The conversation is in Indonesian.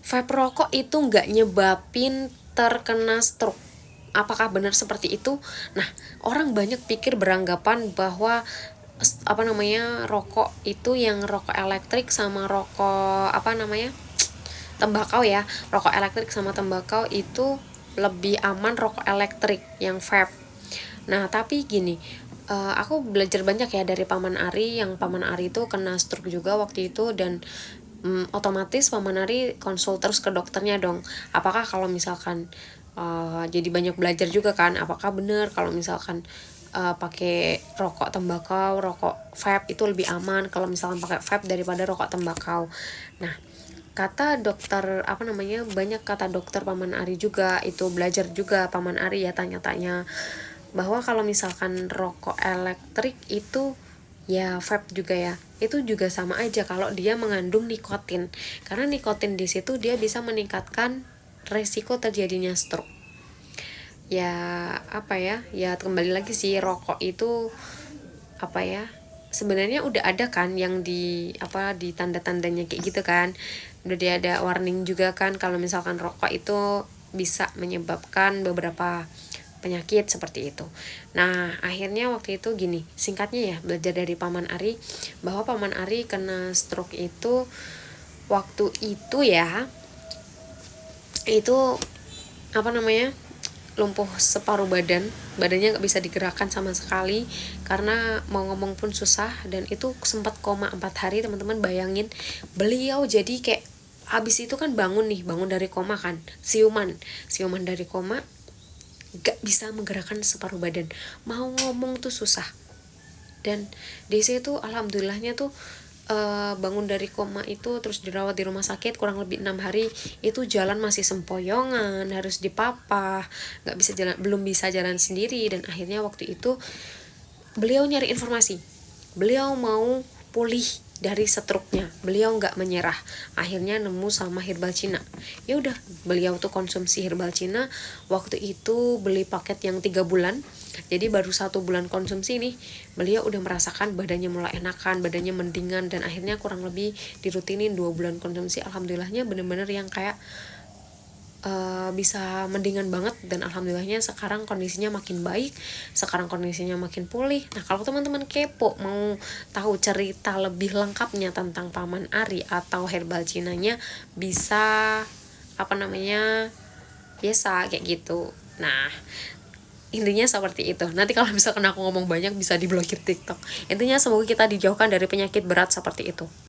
vape rokok itu nggak nyebabin terkena stroke. Apakah benar seperti itu? Nah, orang banyak pikir beranggapan bahwa rokok itu yang rokok elektrik sama rokok tembakau ya. Rokok elektrik sama tembakau itu lebih aman rokok elektrik yang vape. Nah, tapi gini, aku belajar banyak ya dari Paman Ari, yang Paman Ari itu kena stroke juga waktu itu, dan otomatis Paman Ari konsul terus ke dokternya dong. Apakah kalau misalkan jadi banyak belajar juga kan, apakah benar kalau misalkan pakai rokok tembakau, rokok vape itu lebih aman kalau misalkan pakai vape daripada rokok tembakau. Nah, kata dokter banyak kata dokter Paman Ari juga, itu belajar juga Paman Ari ya, tanya-tanya bahwa kalau misalkan rokok elektrik itu ya vape juga ya, itu juga sama aja kalau dia mengandung nikotin, karena nikotin di situ dia bisa meningkatkan resiko terjadinya stroke. Ya ya kembali lagi sih, rokok itu sebenarnya udah ada kan yang di tanda-tandanya kayak gitu kan, udah dia ada warning juga kan kalau misalkan rokok itu bisa menyebabkan beberapa penyakit seperti itu. Nah, akhirnya waktu itu gini, singkatnya ya, belajar dari Paman Ari bahwa Paman Ari kena stroke itu waktu itu ya, itu lumpuh separuh badannya nggak bisa digerakkan sama sekali, karena mau ngomong pun susah, dan itu sempat koma 4 hari. Teman-teman bayangin, beliau jadi kayak habis itu kan bangun dari koma kan, siuman dari koma, gak bisa menggerakkan separuh badan, mau ngomong tuh susah. Dan di situ alhamdulillahnya tuh bangun dari koma itu terus dirawat di rumah sakit kurang lebih 6 hari, itu jalan masih sempoyongan, harus dipapah, nggak bisa jalan, belum bisa jalan sendiri. Dan akhirnya waktu itu beliau nyari informasi, beliau mau pulih dari stroke-nya, beliau nggak menyerah, akhirnya nemu sama herbal Cina. Ya udah, beliau tuh konsumsi herbal Cina. Waktu itu beli paket yang 3 bulan, jadi baru 1 bulan konsumsi nih, beliau udah merasakan badannya mulai enakan, badannya mendingan, dan akhirnya kurang lebih dirutinin 2 bulan konsumsi. Alhamdulillahnya bener-bener yang kayak bisa mendingan banget, dan alhamdulillahnya sekarang kondisinya makin baik, sekarang kondisinya makin pulih. Nah, kalau teman-teman kepo mau tahu cerita lebih lengkapnya tentang Paman Ari atau herbal Cinanya, bisa biasa kayak gitu. Nah, intinya seperti itu. Nanti kalau misalkan aku ngomong banyak bisa diblokir TikTok. Intinya semoga kita dijauhkan dari penyakit berat seperti itu.